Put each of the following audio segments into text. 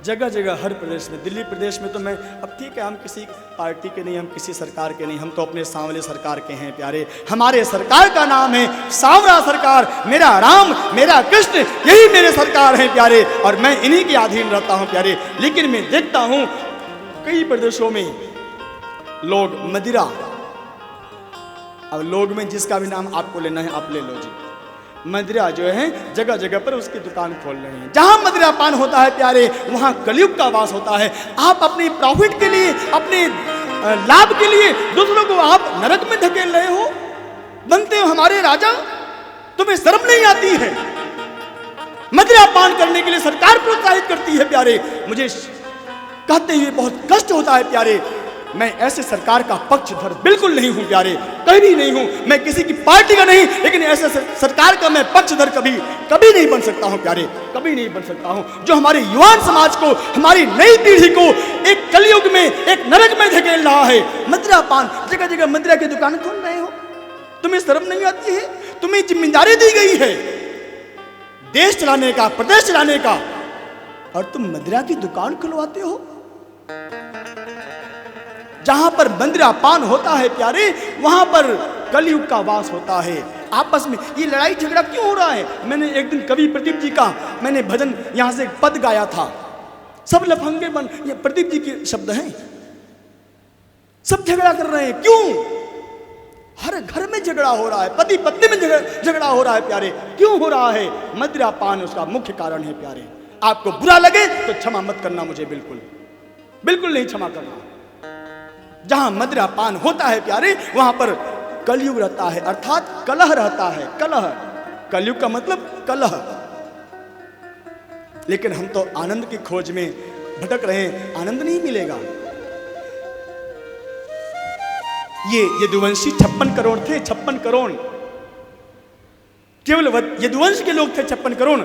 जगह जगह हर प्रदेश में, दिल्ली प्रदेश में तो मैं, अब ठीक है हम किसी पार्टी के नहीं, हम किसी सरकार के नहीं, हम तो अपने सांवले सरकार के हैं प्यारे। हमारे सरकार का नाम है सांवला सरकार। मेरा राम, मेरा कृष्ण, यही मेरे सरकार हैं प्यारे, और मैं इन्हीं के अधीन रहता हूं प्यारे। लेकिन मैं देखता हूं कई प्रदेशों में लोग मदिरा, अब लोग में जिसका भी नाम आपको लेना है आप ले लो जी, मदिरा जो है जगह जगह पर उसकी दुकान खोल रहे हैं। जहां मदिरा पान होता है प्यारे, वहां कलयुग का वास होता है। आप अपनी प्रॉफिट के लिए, अपने लाभ के लिए दूसरों को आप नरक में धकेल रहे हो, बनते हो हमारे राजा, तुम्हें शर्म नहीं आती है? मदिरा पान करने के लिए सरकार प्रोत्साहित करती है प्यारे। मुझे कहते हुए बहुत कष्ट होता है प्यारे। मैं ऐसे सरकार का पक्षधर बिल्कुल नहीं हूं प्यारे, कभी भी नहीं हूं। मैं किसी की पार्टी का नहीं, लेकिन ऐसे सरकार का मैं पक्षधर कभी कभी नहीं बन सकता हूं प्यारे, कभी नहीं बन सकता हूं, जो हमारे युवान समाज को, हमारी नई पीढ़ी को एक कलयुग में, एक नरक में धकेल रहा है। मदिरा पान, जगह जगह मदिरा की दुकान खोल रहे हो, तुम्हें शर्म नहीं आती है? तुम्हें जिम्मेदारी दी गई है देश चलाने का, प्रदेश चलाने का, और तुम मदिरा की दुकान खुलवाते हो। जहां पर मदिरा पान होता है प्यारे, वहां पर कलयुग का वास होता है। आपस में ये लड़ाई झगड़ा क्यों हो रहा है? मैंने एक दिन कवि प्रदीप जी का मैंने भजन यहां से पद गाया था, सब लफंगे बन, ये प्रदीप जी के शब्द हैं। सब झगड़ा कर रहे हैं, क्यों? हर घर में झगड़ा हो रहा है, पति पत्नी में झगड़ा हो रहा है प्यारे। क्यों हो रहा है? मदिरा पान उसका मुख्य कारण है प्यारे। आपको बुरा लगे तो क्षमा मत करना मुझे, बिल्कुल बिल्कुल नहीं क्षमा करना। जहां मदिरा पान होता है प्यारे, वहां पर कलयुग रहता है, अर्थात कलह रहता है। कलह, कलयुग का मतलब कलह। लेकिन हम तो आनंद की खोज में भटक रहे हैं, आनंद नहीं मिलेगा। ये यदुवंशी 56 करोड़ थे, 56 करोड़, केवल यदुवंश के लोग थे 56 करोड़।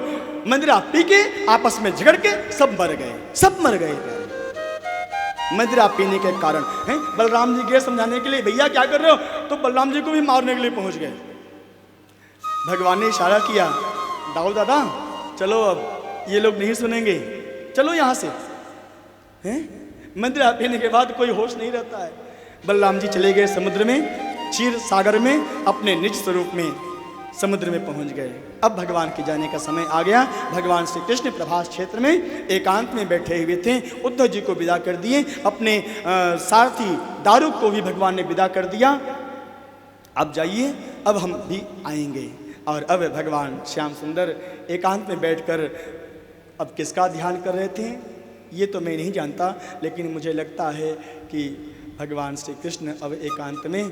मदिरा पी के आपस में झगड़ के सब मर गए, सब मर गए मदिरा पीने के कारण। हैं बलराम जी गए समझाने के लिए, भैया क्या कर रहे हो, तो बलराम जी को भी मारने के लिए पहुंच गए। भगवान ने इशारा किया, दाऊ दादा चलो, अब ये लोग नहीं सुनेंगे, चलो यहां से। हैं मदिरा पीने के बाद कोई होश नहीं रहता है। बलराम जी चले गए समुद्र में, क्षीर सागर में, अपने निज स्वरूप में समुद्र में पहुंच गए। अब भगवान के जाने का समय आ गया। भगवान श्री कृष्ण प्रभास क्षेत्र में एकांत में बैठे हुए थे। उद्धव जी को विदा कर दिए, अपने सारथी दारुक को भी भगवान ने विदा कर दिया। अब जाइए, अब हम भी आएंगे। और अब भगवान श्याम सुंदर एकांत में बैठकर अब किसका ध्यान कर रहे थे ये तो मैं नहीं जानता, लेकिन मुझे लगता है कि भगवान श्री कृष्ण अब एकांत में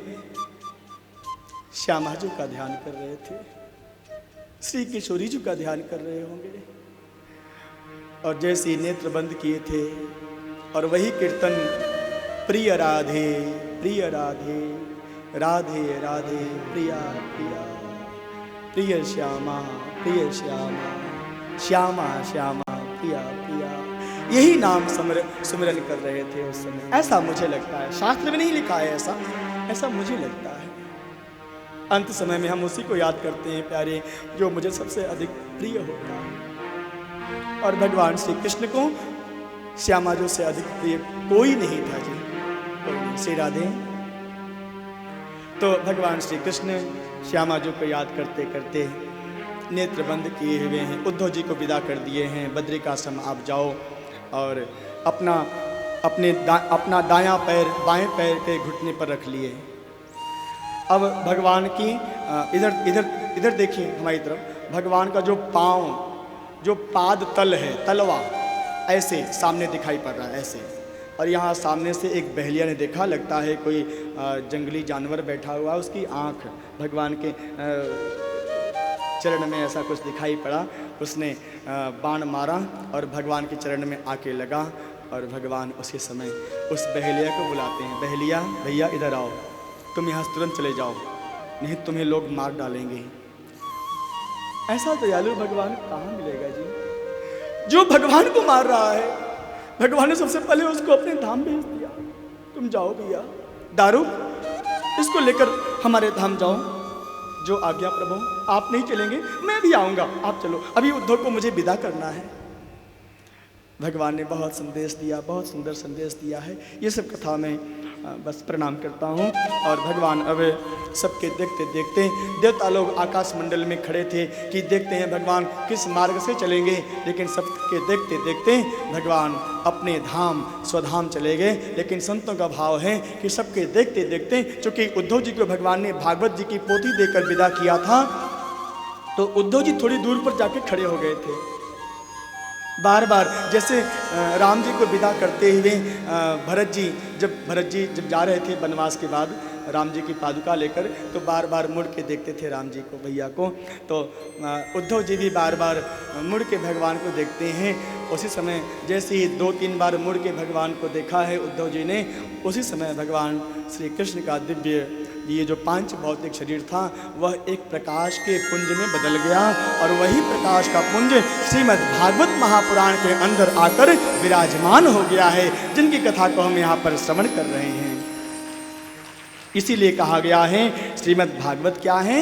श्यामा जी का ध्यान कर रहे थे, श्री किशोरी जी का ध्यान कर रहे होंगे। और जैसे नेत्र बंद किए थे और वही कीर्तन, प्रिय राधे प्रिय राधे, राधे राधे प्रिया प्रिया, प्रिय श्यामा श्यामा, श्यामा श्यामा प्रिया प्रिया, यही नाम सुमिरन कर रहे थे उस समय। ऐसा मुझे लगता है, शास्त्र में नहीं लिखा है ऐसा, ऐसा मुझे लगता है। अंत समय में हम उसी को याद करते हैं प्यारे, जो मुझे सबसे अधिक प्रिय होता है। और भगवान श्री कृष्ण को श्यामा जो से अधिक प्रिय कोई नहीं था जी, कोई नहीं। श्री राधे। तो भगवान श्री कृष्ण श्यामा जी को याद करते करते नेत्र बंद किए हुए हैं, उद्धव जी को विदा कर दिए हैं। बद्रिकाश्रम आप जाओ और अपना दायां पैर बाएं पैर के घुटने पर रख लिए। अब भगवान की इधर देखिए हमारी तरफ, भगवान का जो पांव, जो पाद तल है, तलवा ऐसे सामने दिखाई पड़ रहा है ऐसे। और यहाँ सामने से एक बहलिया ने देखा, लगता है कोई जंगली जानवर बैठा हुआ, उसकी आँख भगवान के चरण में ऐसा कुछ दिखाई पड़ा। उसने बाण मारा और भगवान के चरण में आके लगा। और भगवान उसी समय उस बहलिया को बुलाते हैं, बहलिया भैया इधर आओ, तुम यहाँ तुरंत चले जाओ, नहीं तुम्हें लोग मार डालेंगे। ऐसा दयालु भगवान कहाँ मिलेगा जी, जो भगवान को मार रहा है। भगवान ने सबसे पहले उसको अपने धाम भेज दिया, तुम जाओ भैया, दारू इसको लेकर हमारे धाम जाओ, जो आज्ञा प्रभु। आप नहीं चलेंगे मैं भी आऊंगा, आप चलो, अभी उद्धव को मुझे विदा करना है। भगवान ने बहुत संदेश दिया, बहुत सुंदर संदेश दिया है। ये सब कथा में बस प्रणाम करता हूँ। और भगवान अब सबके देखते देखते, देवता लोग आकाश मंडल में खड़े थे कि देखते हैं भगवान किस मार्ग से चलेंगे, लेकिन सबके देखते देखते भगवान अपने धाम स्वधाम चले गए। लेकिन संतों का भाव है कि सबके देखते देखते, चूँकि उद्धव जी को भगवान ने भागवत जी की पोथी देकर विदा किया था, तो उद्धव जी थोड़ी दूर पर जाके खड़े हो गए थे। बार बार जैसे राम जी को विदा करते हुए भरत जी जब जा रहे थे वनवास के बाद राम जी की पादुका लेकर, तो बार बार मुड़ के देखते थे राम जी को, भैया को। तो उद्धव जी भी बार बार मुड़ के भगवान को देखते हैं। उसी समय जैसे ही 2-3 बार मुड़ के भगवान को देखा है उद्धव जी ने, उसी समय भगवान श्री कृष्ण का दिव्य ये जो पांच भौतिक शरीर था वह एक प्रकाश के पुंज में बदल गया, और वही प्रकाश का पुंज श्रीमद् भागवत महापुराण के अंदर आकर विराजमान हो गया है, जिनकी कथा को हम यहाँ पर श्रवण कर रहे हैं। इसीलिए कहा गया है श्रीमद् भागवत क्या है?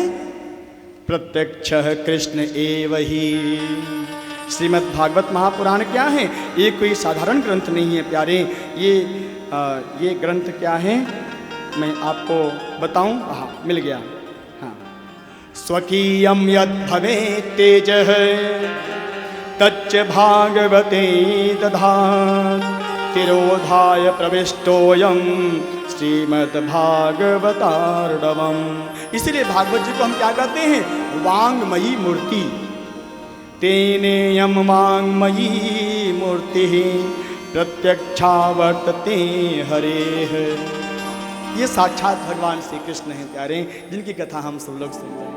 प्रत्यक्ष कृष्ण एव ही। श्रीमद् भागवत महापुराण क्या है? ये कोई साधारण ग्रंथ नहीं है प्यारे। ये ग्रंथ क्या है मैं आपको बताऊं? हाँ, मिल गया। हाँ, स्वकीयम यद भवे तेजः तच्च भागवते दधात् तिरोधाय प्रविष्टोयम श्रीमद् भागवतार्णवम्। इसीलिए भागवत जी को हम क्या कहते हैं? वांगमयी मूर्ति। तेनेयम वांगमयी मूर्ति प्रत्यक्षा वर्तते हरेः। ये साक्षात भगवान श्री कृष्ण हैं प्यारे, जिनकी कथा हम सब लोग सुन रहे हैं।